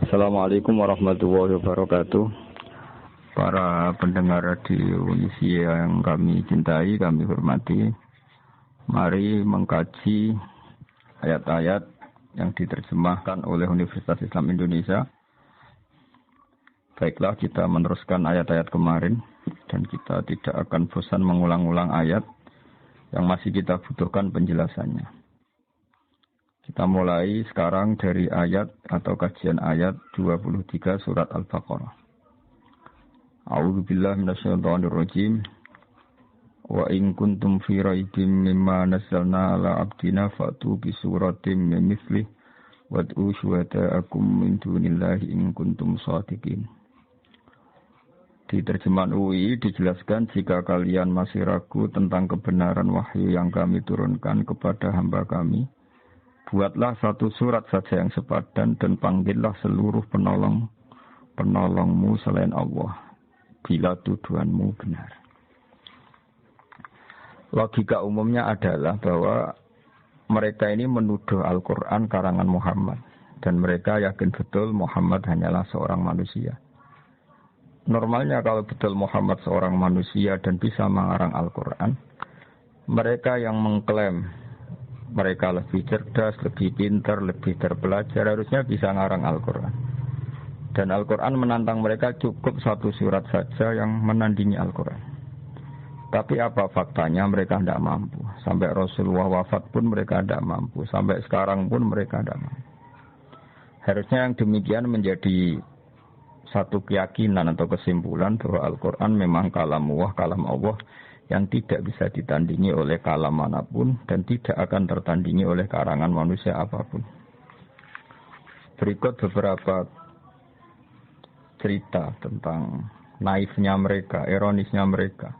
Assalamualaikum warahmatullahi wabarakatuh. Para pendengar radio Indonesia yang kami cintai, kami hormati. Mari mengkaji ayat-ayat yang diterjemahkan oleh Universitas Islam Indonesia. Baiklah, kita meneruskan ayat-ayat kemarin dan kita tidak akan bosan mengulang-ulang ayat yang masih kita butuhkan penjelasannya. Kita mulai sekarang dari ayat atau kajian ayat 23 surat Al-Baqarah. A'udzubillahi minasyaitonirrajim. Wa in kuntum fi raibin mimma nazzalna 'ala 'abdina fa'tu bi suratin min mithlih wad'u syuhada'akum min dunillahi in kuntum shadiqin. Di terjemahan UI dijelaskan, jika kalian masih ragu tentang kebenaran wahyu yang kami turunkan kepada hamba kami, buatlah satu surat saja yang sepadan dan panggillah seluruh penolongmu selain Allah, bila tuduhanmu benar. Logika umumnya adalah bahwa mereka ini menuduh Al-Quran karangan Muhammad, dan mereka yakin betul Muhammad hanyalah seorang manusia. Normalnya kalau betul Muhammad seorang manusia dan bisa mengarang Al-Quran, mereka yang mengklaim mereka lebih cerdas, lebih pintar, lebih terpelajar, harusnya bisa ngarang Al-Quran. Dan Al-Quran menantang mereka cukup satu surat saja yang menandingi Al-Quran. Tapi apa faktanya? Mereka tidak mampu. Sampai Rasulullah wafat pun mereka tidak mampu. Sampai sekarang pun mereka tidak mampu. Harusnya yang demikian menjadi satu keyakinan atau kesimpulan bahwa Al-Quran memang kalamullah, kalam Allah, yang tidak bisa ditandingi oleh kalam manapun dan tidak akan tertandingi oleh karangan manusia apapun. Berikut beberapa cerita tentang naifnya mereka, ironisnya mereka.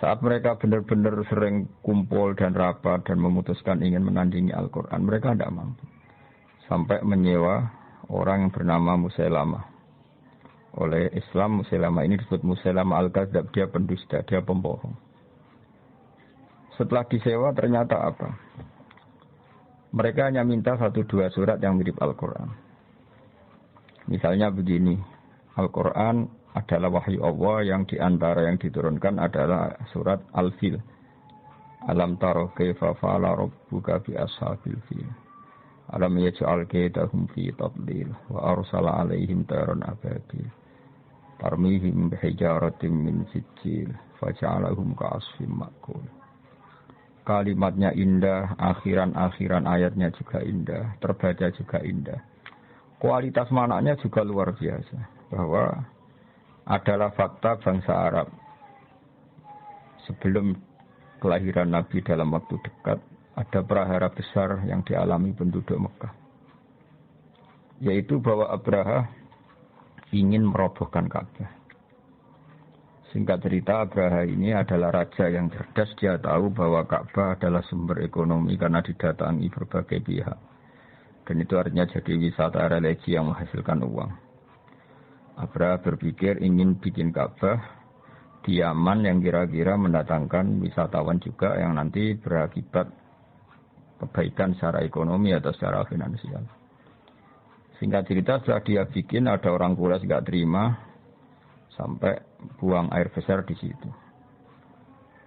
Saat mereka benar-benar sering kumpul dan rapat dan memutuskan ingin menandingi Al-Quran, mereka tidak mampu. Sampai menyewa orang yang bernama Musailamah. Oleh Islam, Musailamah ini disebut Musailamah Al-Kadzab, dia pendusta, dia pembohong. Setelah disewa ternyata apa? Mereka hanya minta 1-2 surat yang mirip Al-Quran. Misalnya begini, Al-Quran adalah wahyu Allah yang diantara yang diturunkan adalah surat Al-Fil. Alam taro kaifa fa'ala rabbuka bi ashabil fil. Alam yaj'al kaidahum fi tadlil wa arsala 'alaihim tayran ababil. Tarmihim bihijaratin min sijil faja'alahum ka'asfin ma'kul. Kalimatnya indah, akhiran ayatnya juga indah, terbaca juga indah. Kualitas maknanya juga luar biasa, bahwa adalah fakta bangsa Arab sebelum kelahiran Nabi dalam waktu dekat, ada prahara besar yang dialami penduduk Mekah, yaitu bahwa Abraha ingin merobohkan Ka'bah. Singkat cerita, Abraha ini adalah raja yang cerdas. Dia tahu bahwa Ka'bah adalah sumber ekonomi karena didatangi berbagai pihak. Dan itu artinya jadi wisata religi yang menghasilkan uang. Abraha berpikir ingin bikin Ka'bah di Yaman yang kira-kira mendatangkan wisatawan juga yang nanti berakibat kebaikan secara ekonomi atau secara finansial. Singkat cerita, setelah dia bikin, ada orang Quraisy nggak terima, sampai buang air besar di situ.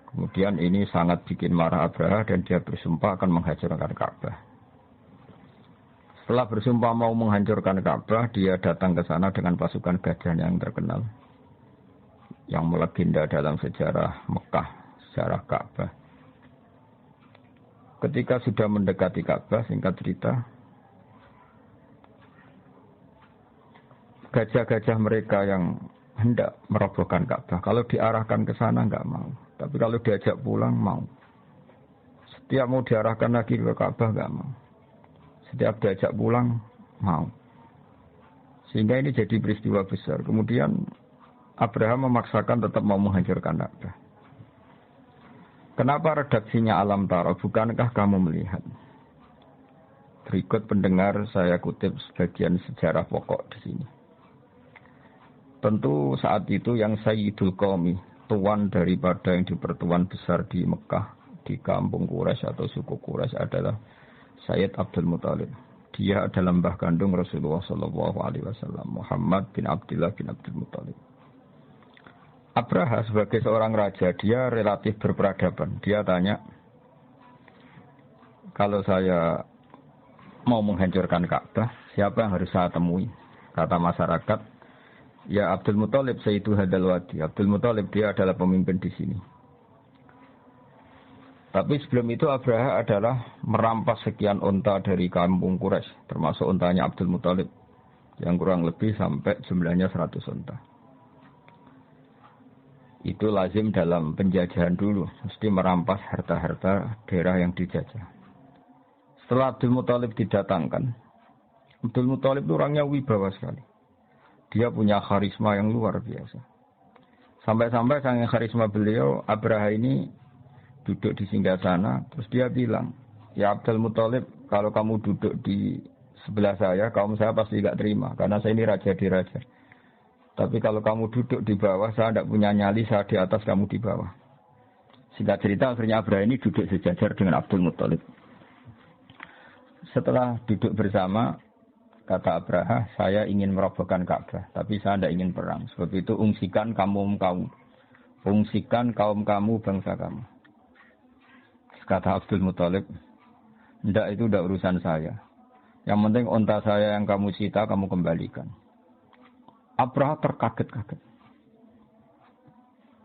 Kemudian ini sangat bikin marah Abraha dan dia bersumpah akan menghancurkan Ka'bah. Setelah bersumpah mau menghancurkan Ka'bah, dia datang ke sana dengan pasukan gajah yang terkenal, yang melegenda dalam sejarah Mekah, sejarah Ka'bah. Ketika sudah mendekati Ka'bah, singkat cerita, gajah-gajah mereka yang hendak merobohkan Ka'bah, kalau diarahkan ke sana enggak mau. Tapi kalau diajak pulang, mau. Setiap mau diarahkan lagi ke Ka'bah, enggak mau. Setiap diajak pulang, mau. Sehingga ini jadi peristiwa besar. Kemudian Abraham memaksakan tetap mau menghancurkan Ka'bah. Kenapa redaksinya alam taro? Bukankah kamu melihat? Berikut pendengar saya kutip sebagian sejarah pokok di sini. Tentu saat itu yang Sayyidul Qaumi, tuan daripada yang dipertuan besar di Mekah, di kampung Quraisy atau suku Quraisy adalah Sayyid Abdul Muthalib. Dia adalah mbah kandung Rasulullah Shallallahu Alaihi Wasallam, Muhammad bin Abdullah bin Abdul Muthalib. Abraha sebagai seorang raja, dia relatif berperadaban. Dia tanya, kalau saya mau menghancurkan Ka'bah, siapa yang harus saya temui? Kata masyarakat, ya Abdul Muthalib Sayyidu Hadal Wadi. Abdul Muthalib dia adalah pemimpin di sini. Tapi sebelum itu Abraha adalah merampas sekian unta dari kampung Quraisy, termasuk untanya Abdul Muthalib yang kurang lebih sampai jumlahnya 100 unta. Itu lazim dalam penjajahan dulu, mesti merampas harta-harta daerah yang dijajah. Setelah Abdul Muthalib didatangkan, Abdul Muthalib itu orangnya wibawa sekali. Dia punya karisma yang luar biasa. Sampai-sampai saking karisma beliau, Abraha ini duduk di singgasana, terus dia bilang, ya Abdul Muthalib, kalau kamu duduk di sebelah saya, kaum saya pasti tidak terima, karena saya ini raja di raja. Tapi kalau kamu duduk di bawah, saya tidak punya nyali, saya di atas, kamu di bawah. Singkat cerita, akhirnya Abraha ini duduk sejajar dengan Abdul Muthalib. Setelah duduk bersama, kata Abraha, saya ingin merobohkan Ka'bah, tapi saya tidak ingin perang. Sebab itu ungsikan kaum bangsa kamu. Kata Abdul Muthalib, ndak itu ndak urusan saya. Yang penting unta saya yang kamu sita, kamu kembalikan. Abraha terkaget-kaget.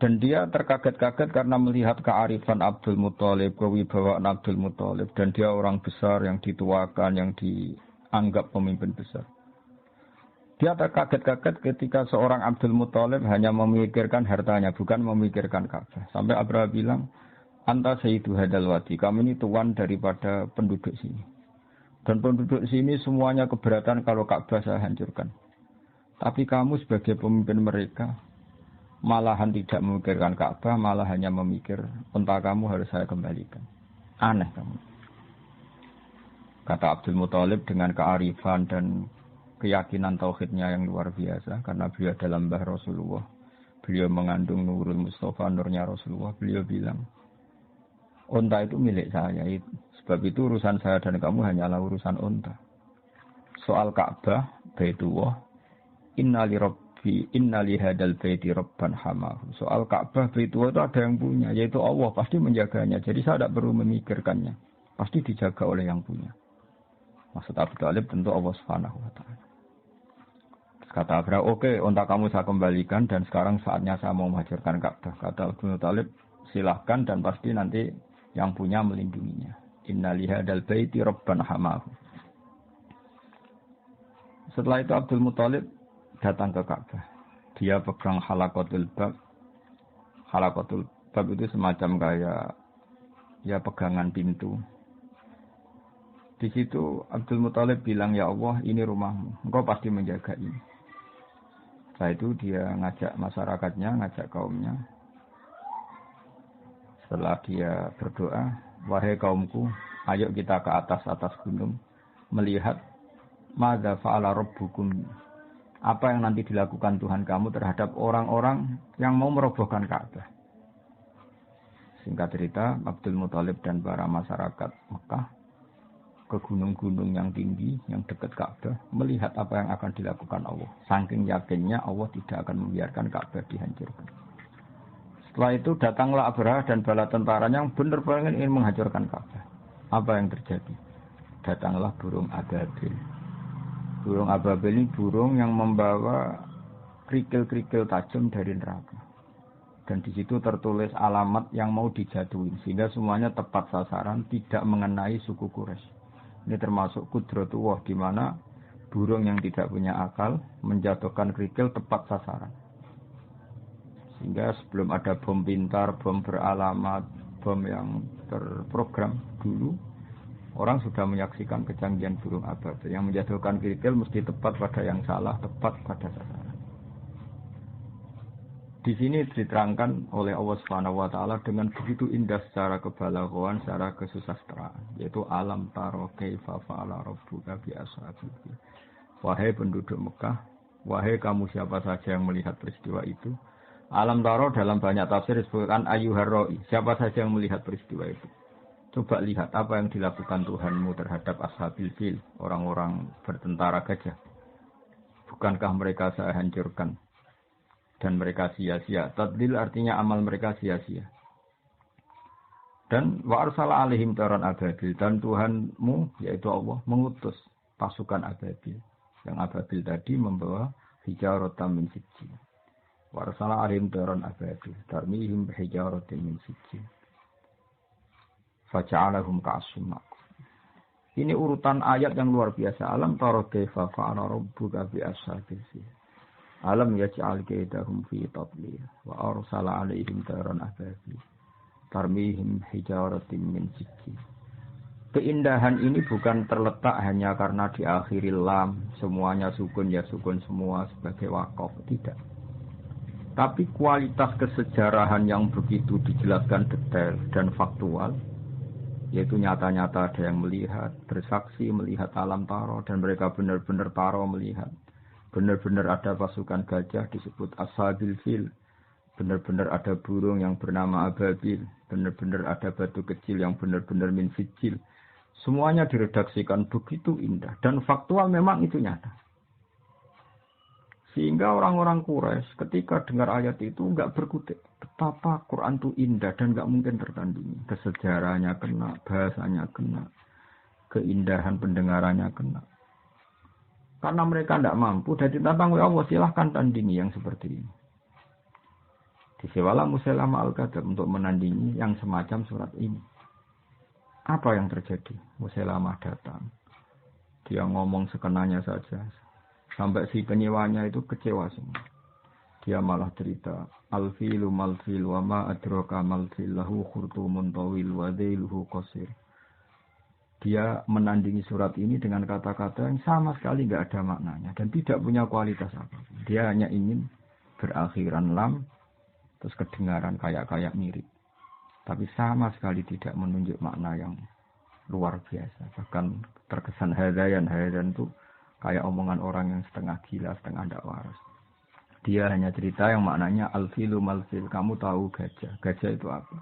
Dan dia terkaget-kaget karena melihat kearifan Abdul Muthalib, kewibawaan Abdul Muthalib. Dan dia orang besar yang dituakan, yang dianggap pemimpin besar. Dia terkaget-kaget ketika seorang Abdul Muthalib hanya memikirkan hartanya, bukan memikirkan Ka'bah. Sampai Abraha bilang, Anta Sayyidu Hadal Wadi, kami ini tuan daripada penduduk sini. Dan penduduk sini semuanya keberatan kalau Ka'bah saya hancurkan. Tapi kamu sebagai pemimpin mereka, malahan tidak memikirkan Ka'bah, malah hanya memikir, unta kamu harus saya kembalikan. Aneh kamu. Kata Abdul Muthalib dengan kearifan dan keyakinan tauhidnya yang luar biasa. Karena beliau adalah mbah Rasulullah. Beliau mengandung Nurul Mustafa, nurnya Rasulullah. Beliau bilang, unta itu milik saya. Sebab itu urusan saya dan kamu hanyalah urusan unta. Soal Ka'bah, Baitullah, Inna li hadal baiti rabban hamahu. Soal Ka'bah, Baitullah itu ada yang punya, yaitu Allah, pasti menjaganya. Jadi saya tidak perlu memikirkannya. Pasti dijaga oleh yang punya. Maksud Abu Thalib tentu Allah Subhanahu wa taala. Kata Abraha, oke, unta kamu saya kembalikan dan sekarang saatnya saya mau menghancurkan Ka'bah. Kata Abu Thalib, silahkan dan pasti nanti yang punya melindunginya. Inna li hadal baiti rabban hamahu. Setelah itu Abdul Muthalib datang ke Ka'bah. Dia pegang halaqatul bab. Halaqatul bab itu semacam kayak ya pegangan pintu. Di situ Abdul Muthalib bilang, ya Allah, ini rumahmu. Engkau pasti menjaga ini. Setelah itu dia ngajak masyarakatnya, ngajak kaumnya. Setelah dia berdoa, wahai kaumku, ayo kita ke atas gunung, melihat madza fa'ala rabbukum, apa yang nanti dilakukan Tuhan kamu terhadap orang-orang yang mau merobohkan Ka'bah. Singkat cerita, Abdul Muthalib dan para masyarakat Mekah ke gunung-gunung yang tinggi, yang dekat Ka'bah, melihat apa yang akan dilakukan Allah. Saking yakinnya Allah tidak akan membiarkan Ka'bah dihancurkan. Setelah itu datanglah Abraha dan bala tentaranya yang benar-benar ingin menghancurkan Ka'bah. Apa yang terjadi? Datanglah burung ababil. Burung ababil ini burung yang membawa kerikil-kerikil tajam dari neraka. Dan di situ tertulis alamat yang mau dijatuhin. Sehingga semuanya tepat sasaran, tidak mengenai suku Quraisy. Ini termasuk Qudratullah, di mana burung yang tidak punya akal menjatuhkan kerikil tepat sasaran. Sehingga sebelum ada bom pintar, bom beralamat, bom yang terprogram dulu, orang sudah menyaksikan kecanggihan burung ababil. Yang menjatuhkan kerikil mesti tepat pada yang salah, tepat pada sasaran. Di sini diterangkan oleh Allah Subhanahu wa taala dengan begitu indah secara kebalaghaan, secara kesusastraan, yaitu alam taro kaifa fa'ala rabbuka bi ashabil fil. Wahai penduduk Mekah, wahai kamu siapa saja yang melihat peristiwa itu. Alam taro dalam banyak tafsir disebutkan ayyuhar ra'i, siapa saja yang melihat peristiwa itu. Coba lihat apa yang dilakukan Tuhanmu terhadap ashabil fil, orang-orang bertentara gajah. Bukankah mereka saya hancurkan dan mereka sia-sia? Tadlil artinya amal mereka sia-sia. Dan wa arsala alaihim taran ababil, dan Tuhanmu yaitu Allah mengutus pasukan ababil. Yang ababil tadi membawa hijaratan min sijjil. Wa arsala alaihim taran ababil, tarmihim bihijaratin min sijjil. Faja'alahum ka'asfin ma'kul. Ini urutan ayat yang luar biasa. Alam tara kaifa fa'ala rabbuka bi ashabil fil. Alam yaj'al kaidahum fi tadlil wa arsala 'alaihim tayran ababil tarmihim hijaratin min sijjil. Keindahan ini bukan terletak hanya karena diakhiri lam, semuanya sukun ya sukun semua sebagai waqaf, tidak. Tapi kualitas kesejarahan yang begitu dijelaskan detail dan faktual, yaitu nyata-nyata ada yang melihat, bersaksi melihat alam taro, dan mereka benar-benar taro melihat. Benar-benar ada pasukan gajah disebut ashabil fil. Benar-benar ada burung yang bernama ababil. Benar-benar ada batu kecil yang benar-benar min sijil. Semuanya diredaksikan begitu indah. Dan faktual memang itu nyata. Sehingga orang-orang Quraisy ketika dengar ayat itu enggak berkutik. Betapa Quran itu indah dan enggak mungkin tertandingi. Kesejarahnya kena, bahasanya kena, keindahan pendengarannya kena. Karena mereka tidak mampu, dan ditantang oleh Allah, silahkan tandingi yang seperti ini. Disewalah Musailamah Al-Kadzdzab untuk menandingi yang semacam surat ini. Apa yang terjadi? Musailamah datang. Dia ngomong sekenanya saja. Sampai si penyewanya itu kecewa semua. Dia malah cerita, Al-filu mal-fil wa ma adraka mal-fil lahu khurtumun tawil wa dhailuhu qasir. Dia menandingi surat ini dengan kata-kata yang sama sekali tidak ada maknanya dan tidak punya kualitas apapun. Dia hanya ingin berakhiran lam, terus kedengaran kayak mirip. Tapi sama sekali tidak menunjuk makna yang luar biasa. Bahkan terkesan hadayan itu kayak omongan orang yang setengah gila, setengah tidak waras. Dia hanya cerita yang maknanya al-filu mal-fil. Kamu tahu gajah. Gajah itu apa?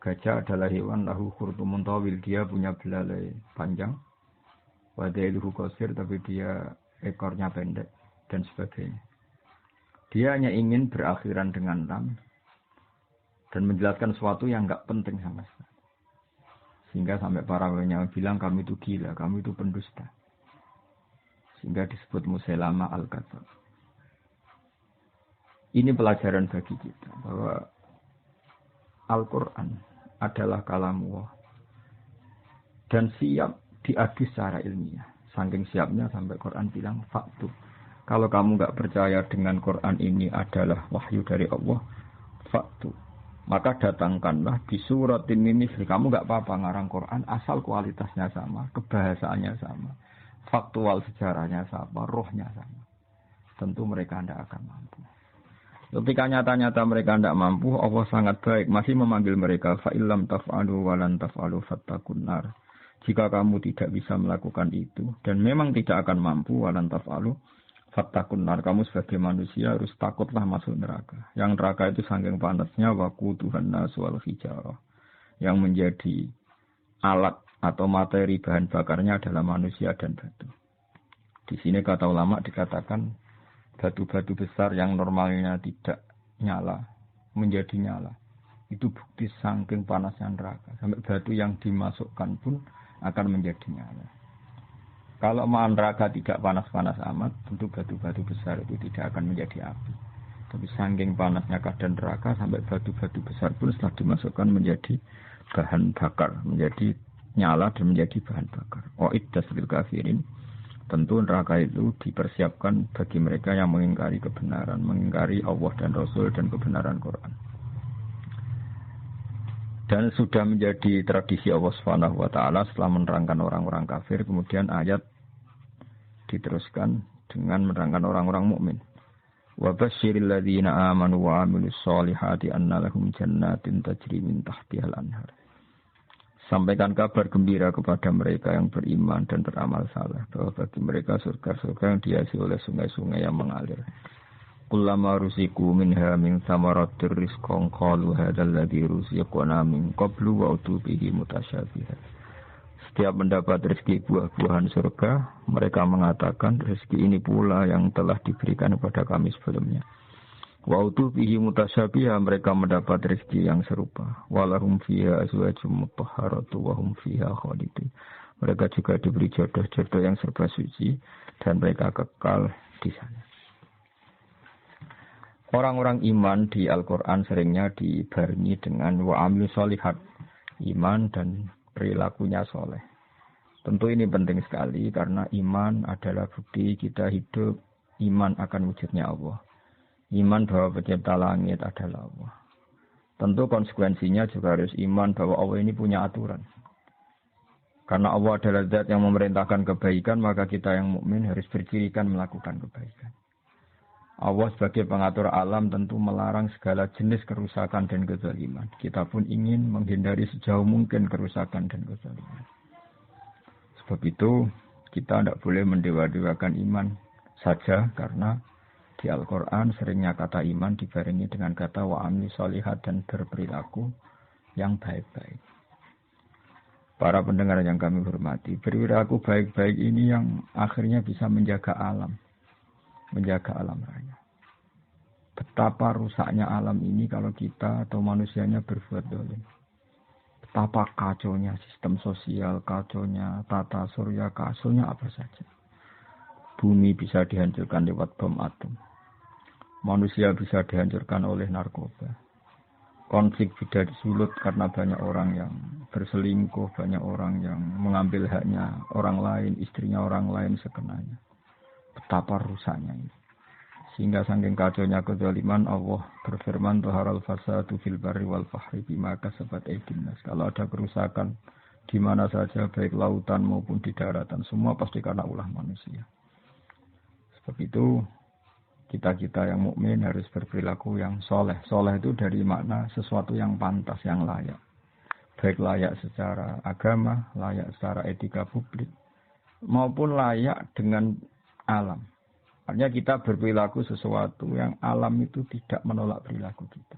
Gajah adalah hewan lahu khurtumun tawil. Dia punya belalai panjang. Wadailuhu qasir, tapi dia ekornya pendek dan sebagainya. Dia hanya ingin berakhiran dengan lam dan menjelaskan sesuatu yang enggak penting sama sekali. Sehingga sampai para ulama bilang kami itu gila, kami itu pendusta. Sehingga disebut Musailamah Al-Kadzdzab. Ini pelajaran bagi kita bahwa Al-Quran adalah kalamullah dan siap diadu secara ilmiah. Saking siapnya sampai Quran bilang faktu. Kalau kamu enggak percaya dengan Quran ini adalah wahyu dari Allah, faktu. Maka datangkanlah di surat ini. Kamu enggak apa-apa ngarang Quran asal kualitasnya sama, kebahasaannya sama, faktual sejarahnya sama, rohnya sama. Tentu mereka tidak akan mampu. Ketika nyata-nyata mereka tidak mampu, Allah sangat baik masih memanggil mereka fa'illam taf'alu walan taf'alu fattakun nar. Jika kamu tidak bisa melakukan itu dan memang tidak akan mampu walan taf'alu fattakun nar, kamu sebagai manusia harus takutlah masuk neraka. Yang neraka itu saking panasnya waquduhan nas wal hijarah. Yang menjadi alat atau materi bahan bakarnya adalah manusia dan batu. Di sini kata ulama dikatakan batu-batu besar yang normalnya tidak nyala menjadi nyala. Itu bukti saking panasnya neraka. Sampai batu yang dimasukkan pun akan menjadi nyala. Kalau neraka tidak panas-panas amat, tentu batu-batu besar itu tidak akan menjadi api. Tapi saking panasnya keadaan neraka sampai batu-batu besar pun setelah dimasukkan menjadi bahan bakar, menjadi nyala dan menjadi bahan bakar. Iddas lil kafirin. Tentu neraka itu dipersiapkan bagi mereka yang mengingkari kebenaran, mengingkari Allah dan Rasul dan kebenaran Quran. Dan sudah menjadi tradisi Allah Subhanahu wa taala setelah menerangkan orang-orang kafir, kemudian ayat diteruskan dengan menerangkan orang-orang mukmin. Wa basyiril ladzina amanu wa 'amilus shalihati anna lahum jannatin tajri min tahtihal anhar. Sampaikan kabar gembira kepada mereka yang beriman dan beramal saleh bahwa bagi mereka surga-surga yang dihiasi oleh sungai-sungai yang mengalir. Kullama rusiku minha min samaratir rizqan qalu hadzal ladzi ruziqna min qablu wa utubihi mutasyabihan. Setiap mendapat rezeki buah-buahan surga, mereka mengatakan rezeki ini pula yang telah diberikan kepada kami sebelumnya. Wa utubihi mutasyabihan, mereka mendapat rezeki yang serupa. Walahum fiha azwajum mutahharatu wa hum fiha khalidun. Mereka juga diberi jodoh-jodoh yang serba suci dan mereka kekal di sana. Orang-orang iman di Al-Quran seringnya dibarengi dengan wa'amil sholihat, iman dan perilakunya soleh. Tentu ini penting sekali karena iman adalah bukti kita hidup, iman akan wujudnya Allah. Iman bahwa pencipta langit adalah Allah. Tentu konsekuensinya juga harus iman bahwa Allah ini punya aturan. Karena Allah adalah zat yang memerintahkan kebaikan, maka kita yang mukmin harus bercirikan melakukan kebaikan. Allah sebagai pengatur alam tentu melarang segala jenis kerusakan dan kezaliman. Kita pun ingin menghindari sejauh mungkin kerusakan dan kezaliman. Sebab itu kita tidak boleh mendewa-dewakan iman saja karena di Al-Quran seringnya kata iman dibarengi dengan kata wa'amil sholihat dan berperilaku yang baik-baik. Para pendengar yang kami hormati, perilaku baik-baik ini yang akhirnya bisa menjaga alam raya. Betapa rusaknya alam ini kalau kita atau manusianya berbuat dolim. Betapa kacaunya sistem sosial, kacaunya tata surya, kacaunya apa saja. Bumi bisa dihancurkan lewat bom atom. Manusia bisa dihancurkan oleh narkoba. Konflik tidak disulut karena banyak orang yang berselingkuh, banyak orang yang mengambil haknya orang lain, istrinya orang lain sekenanya. Betapa rusaknya ini. Sehingga saking kacaunya kezaliman, Allah berfirman, Tuharal fasadu fil barri wal fahri bima kasabat aydin nas. Kalau ada kerusakan di mana saja, baik lautan maupun di daratan, semua pasti karena ulah manusia. Sebab itu, kita yang mukmin harus berperilaku yang soleh. Soleh itu dari makna sesuatu yang pantas, yang layak. Baik layak secara agama, layak secara etika publik, maupun layak dengan alam. Artinya kita berperilaku sesuatu yang alam itu tidak menolak perilaku kita.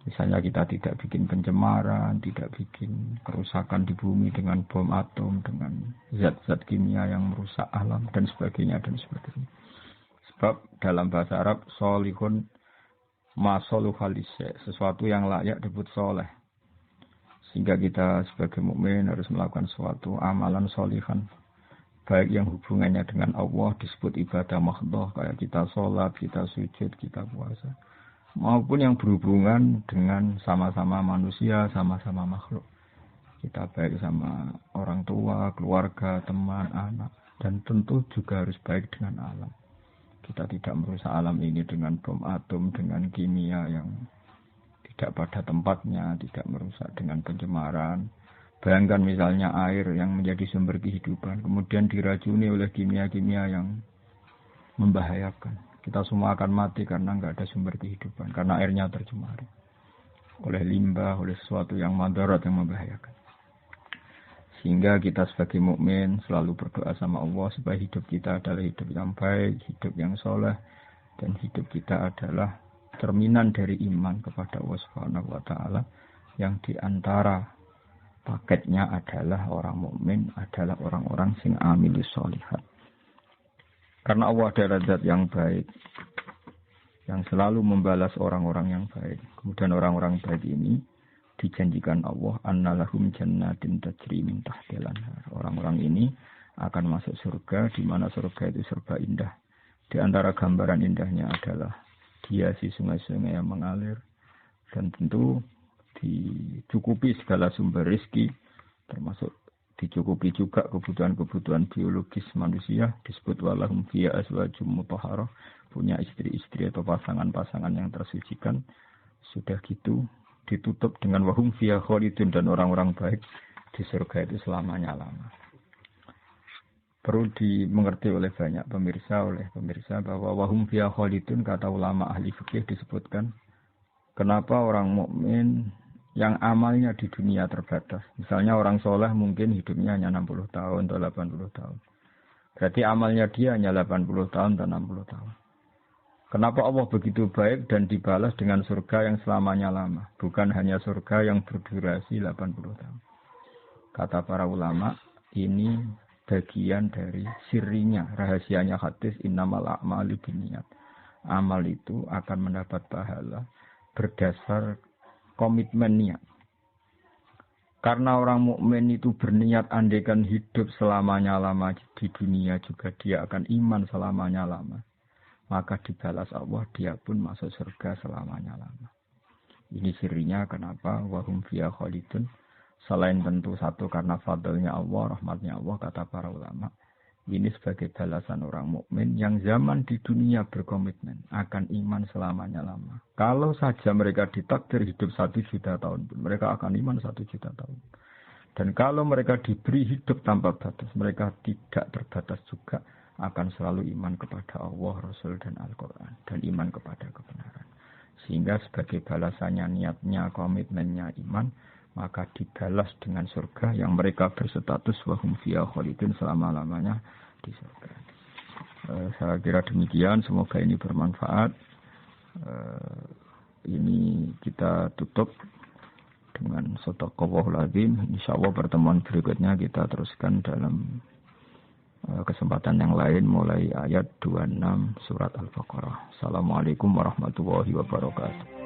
Misalnya kita tidak bikin pencemaran, tidak bikin kerusakan di bumi dengan bom atom, dengan zat-zat kimia yang merusak alam, dan sebagainya, dan sebagainya. Sebab dalam bahasa Arab, solihun masoluhalise, sesuatu yang layak disebut soleh. Sehingga kita sebagai mukmin harus melakukan suatu amalan solihan. Baik yang hubungannya dengan Allah disebut ibadah mahdhah, kayak kita sholat, kita sujud, kita puasa. Maupun yang berhubungan dengan sama-sama manusia, sama-sama makhluk. Kita baik sama orang tua, keluarga, teman, anak. Dan tentu juga harus baik dengan alam. Kita tidak merusak alam ini dengan bom atom, dengan kimia yang tidak pada tempatnya, tidak merusak dengan pencemaran. Bayangkan misalnya air yang menjadi sumber kehidupan, kemudian diracuni oleh kimia-kimia yang membahayakan. Kita semua akan mati karena nggak ada sumber kehidupan, karena airnya tercemari oleh limbah, oleh sesuatu yang madarat yang membahayakan. Sehingga kita sebagai mukmin selalu berdoa sama Allah supaya hidup kita adalah hidup yang baik, hidup yang soleh, dan hidup kita adalah cerminan dari iman kepada Allah Subhanahu wa Ta'ala, yang diantara paketnya adalah orang mukmin adalah orang-orang sing amilus sholihat. Karena Allah adalah zat yang baik, yang selalu membalas orang-orang yang baik. Kemudian orang-orang baik ini dijanjikan Allah annalahum jannatin tajri min tahtil anhar. Orang-orang ini akan masuk surga, di mana surga itu serba indah. Di antara gambaran indahnya adalah hiasi sungai-sungai yang mengalir, dan tentu dicukupi segala sumber rezeki, termasuk dicukupi juga kebutuhan-kebutuhan biologis manusia. Disebut walahum fiha azwajum mutahharah, punya istri-istri atau pasangan-pasangan yang tersucikan. Sudah gitu ditutup dengan wahum fiha khalidun, dan orang-orang baik di surga itu selamanya-lama. Perlu dimengerti oleh banyak pemirsa bahwa wahum fiha khalidun, kata ulama ahli fikih disebutkan kenapa orang mukmin yang amalnya di dunia terbatas. Misalnya orang soleh mungkin hidupnya hanya 60 tahun atau 80 tahun. Berarti amalnya dia hanya 80 tahun atau 60 tahun. Kenapa Allah begitu baik dan dibalas dengan surga yang selamanya lama, bukan hanya surga yang berdurasi 80 tahun. Kata para ulama, ini bagian dari sirinya, rahasianya hadis innamal a'malu binniyat. Amal itu akan mendapat pahala berdasar komitmen niat. Karena orang mukmin itu berniat andaikan hidup selamanya lama di dunia juga dia akan iman selamanya lama. Maka dibalas Allah dia pun masuk surga selamanya lama. Ini sirinya kenapa wahum fiha khalidun. Selain tentu satu karena fadlnya Allah, rahmatnya Allah kata para ulama. Ini sebagai balasan orang mukmin yang zaman di dunia berkomitmen akan iman selamanya lama. Kalau saja mereka ditakdir hidup 1 juta tahun pun, mereka akan iman 1 juta tahun. Dan kalau mereka diberi hidup tanpa batas, mereka tidak terbatas juga akan selalu iman kepada Allah, Rasul dan Al-Quran. Dan iman kepada kebenaran. Sehingga sebagai balasannya niatnya, komitmennya iman, maka dibalas dengan surga yang mereka berstatus wahum fiha khalidun selama-lamanya di surga. Saya kira demikian, semoga ini bermanfaat. Ini kita tutup dengan shadaqallahul azim. Insyaallah pertemuan berikutnya kita teruskan dalam kesempatan yang lain mulai ayat 26 surat Al-Baqarah. Assalamualaikum warahmatullahi wabarakatuh.